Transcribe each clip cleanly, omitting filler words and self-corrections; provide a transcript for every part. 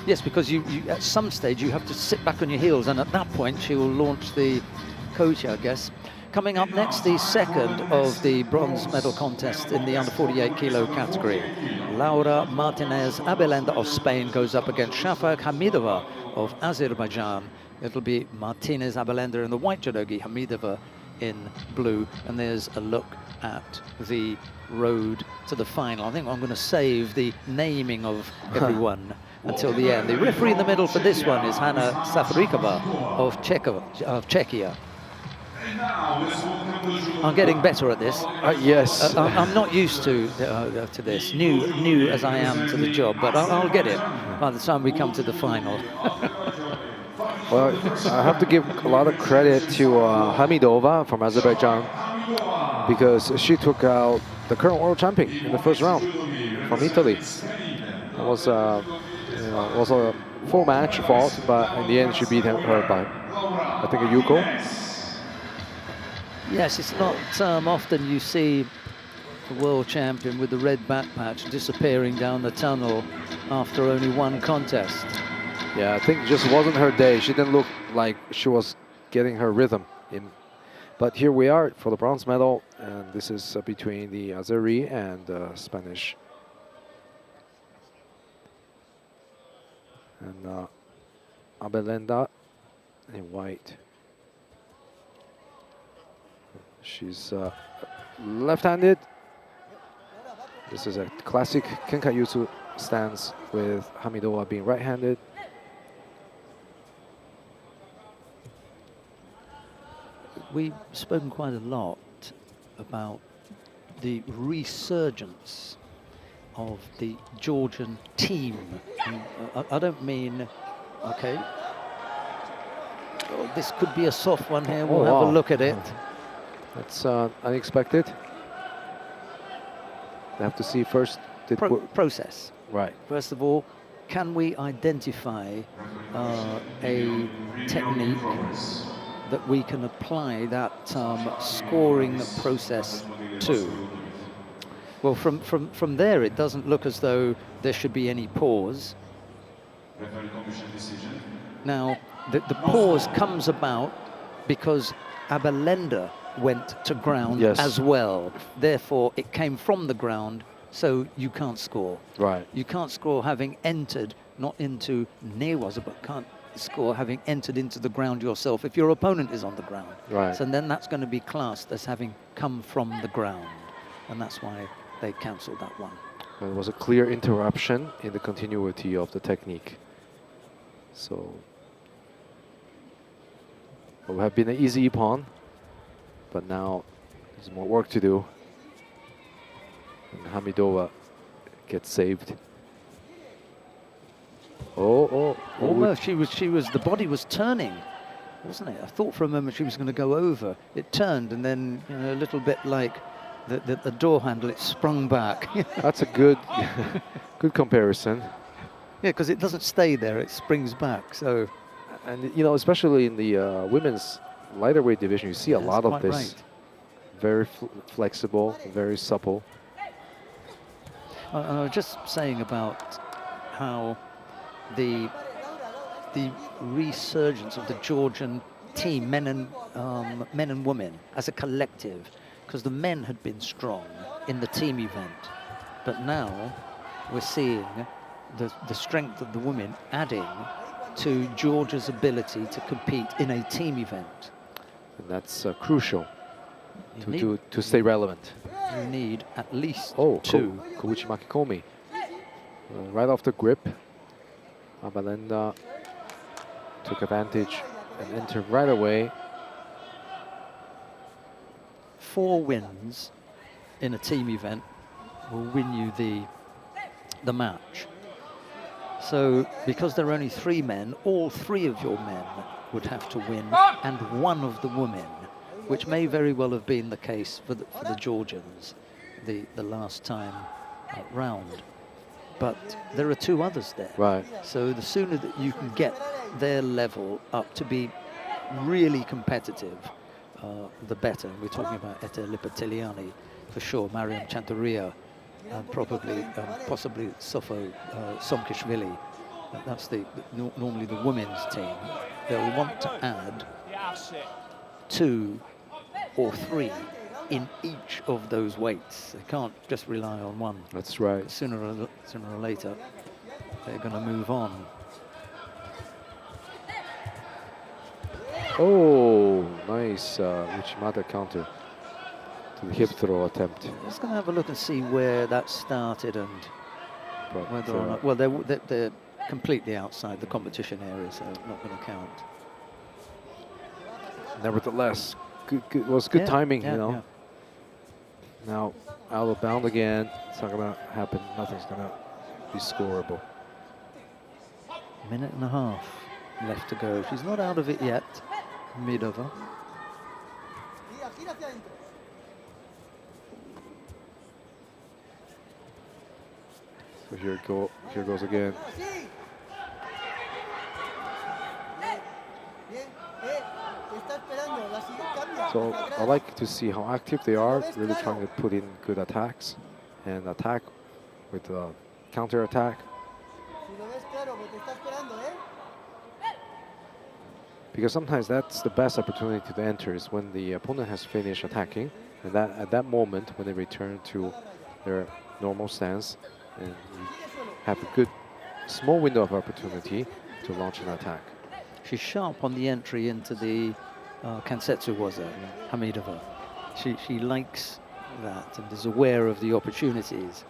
Yes, because you at some stage you have to sit back on your heels, and at that point she will launch the Koji, I guess. Coming up next, the second of the bronze medal contest in the under 48 kilo category. Laura Martinez Abelenda of Spain goes up against Shafag Hamidova of Azerbaijan. It'll be Martinez Abelenda in the white judogi, Hamidova in blue. And there's a look at the road to the final. I think I'm going to save the naming of everyone until the end. The referee in the middle for this one is Hanna Safarikova of Czechia. I'm getting better at this. Yes. I'm not used to this, new as I am to the job, but I'll get it by the time we come to the final. Well, I have to give a lot of credit to Hamidova from Azerbaijan, because she took out the current world champion in the first round from Italy. It was was a full match fought, but in the end she beat her by, I think, a Yuko. Yes, it's not often you see the world champion with the red back patch disappearing down the tunnel after only one contest. Yeah, I think it just wasn't her day. She didn't look like she was getting her rhythm in. But here we are for the bronze medal, and this is between the Azeri and Spanish. And Abelenda in white. She's left-handed. This is a classic Kenkayutsu stance with Hamidova being right-handed. We've spoken quite a lot about the resurgence of the Georgian team. And I don't mean, okay, oh, this could be a soft one here. We'll have a look at it. That's unexpected. We have to see first. Process. Right. First of all, can we identify a technique that we can apply that scoring process to? Well, from there, it doesn't look as though there should be any pause. Now, the pause comes about because Abelenda went to ground as well. Therefore, it came from the ground, so you can't score. Right. You can't score having entered, not into Newaza, but can't score having entered into the ground yourself if your opponent is on the ground. Right. So then that's going to be classed as having come from the ground. And that's why they cancelled that one. Well, it was a clear interruption in the continuity of the technique. So it would have been an easy pawn, but now there's more work to do. And Hamidova gets saved. Almost, she was, the body was turning, wasn't it? I thought for a moment she was going to go over. It turned, and then, you know, a little bit like the door handle, it sprung back. That's a good, good comparison. Yeah, because it doesn't stay there, it springs back. So, and you know, especially in the women's lighter weight division, you see a lot of this. Right. Very flexible, very supple. I was just saying about how the resurgence of the Georgian team, men and women, as a collective, because the men had been strong in the team event, but now we're seeing the strength of the women adding to Georgia's ability to compete in a team event. And that's crucial to stay relevant. You need at least two. Koguchi Makikomi. Right off the grip, Abelenda took advantage and entered right away. 4 wins in a team event will win you the match. So because there are only 3 men, all 3 of your men would have to win, and 1 of the women, which may very well have been the case for the Georgians the last time round. But there are 2 others there. Right. So the sooner that you can get their level up to be really competitive, the better. We're talking about Ete Lipatiliani for sure, Mariam Chantaria, and possibly Sofo Somkishvili That's normally the women's team. They'll want to add 2 or 3 in each of those weights. They can't just rely on one. That's right. Sooner or later, they're going to move on. Oh, nice Uchimata counter to the hip throw attempt. Just going to have a look and see where that started and But, whether or not. Well, they're completely outside the competition area, so not going to count. Nevertheless, good was good timing, yeah, you know. yeah. Now out of bound again. It's not gonna happen. Nothing's gonna be scoreable. Minute and a half left to go. She's not out of it yet. Hamidova. So here goes again. So I like to see how active they are, really trying to put in good attacks and attack with counter attack. Because sometimes that's the best opportunity to enter is when the opponent has finished attacking, and that at that moment when they return to their normal stance, and you have a good small window of opportunity to launch an attack. She's sharp on the entry into the Kansetsu waza, Hamidova. She likes that and is aware of the opportunities.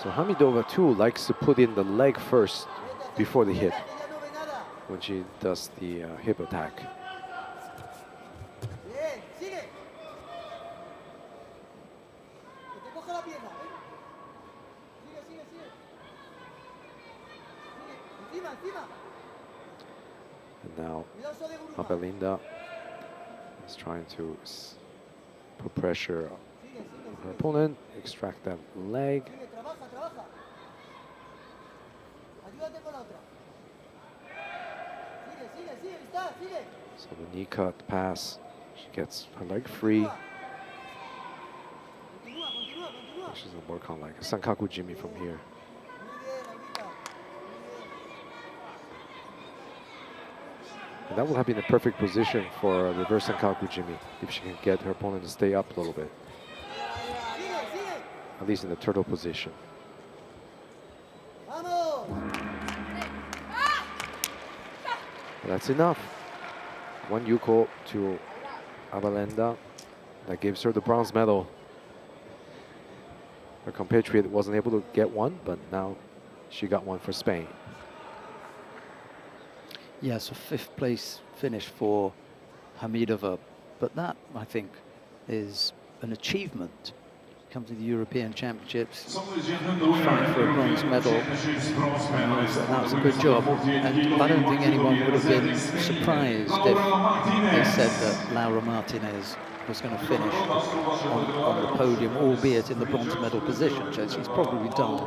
So Hamidova too likes to put in the leg first before the hip when she does the hip attack. And now ABELENDA is trying to put pressure on her opponent, extract that leg. So the knee cut pass, she gets her leg free. She's gonna work on like a Sankaku Jimmy from here. And that would have been the perfect position for a reverse Sankaku Jimmy if she can get her opponent to stay up a little bit. At least in the turtle position. That's enough. 1 yuko to ABELENDA. That gives her the bronze medal. Her compatriot wasn't able to get one, but now she got one for Spain. Yes, a 5th place finish for Hamidova, but that, I think, is an achievement. Come to the European Championships, fight for a bronze medal, and that was a good job. And I don't think anyone would have been surprised if they said that Laura Martinez was going to finish on the podium, albeit in the bronze medal position. So she's probably done,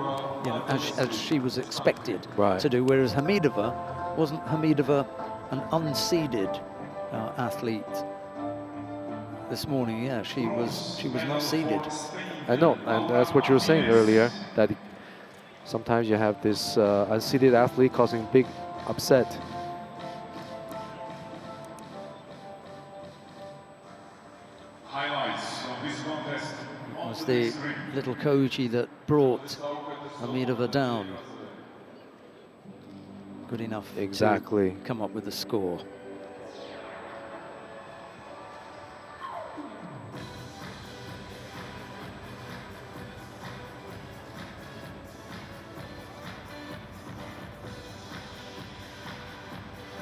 you know, as she was expected to do. Whereas wasn't Hamidova an unseeded athlete this morning? Yeah, she was not seeded. I know, and that's what you were saying earlier, that sometimes you have this unseeded athlete causing big upset. It was the little Koji that brought Hamidova down. Good enough to come up with the score.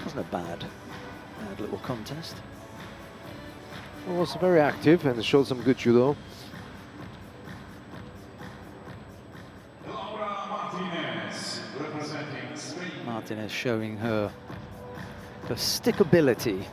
Wasn't a bad little contest. Well, it was very active and it showed some good judo. Martinez showing her stickability.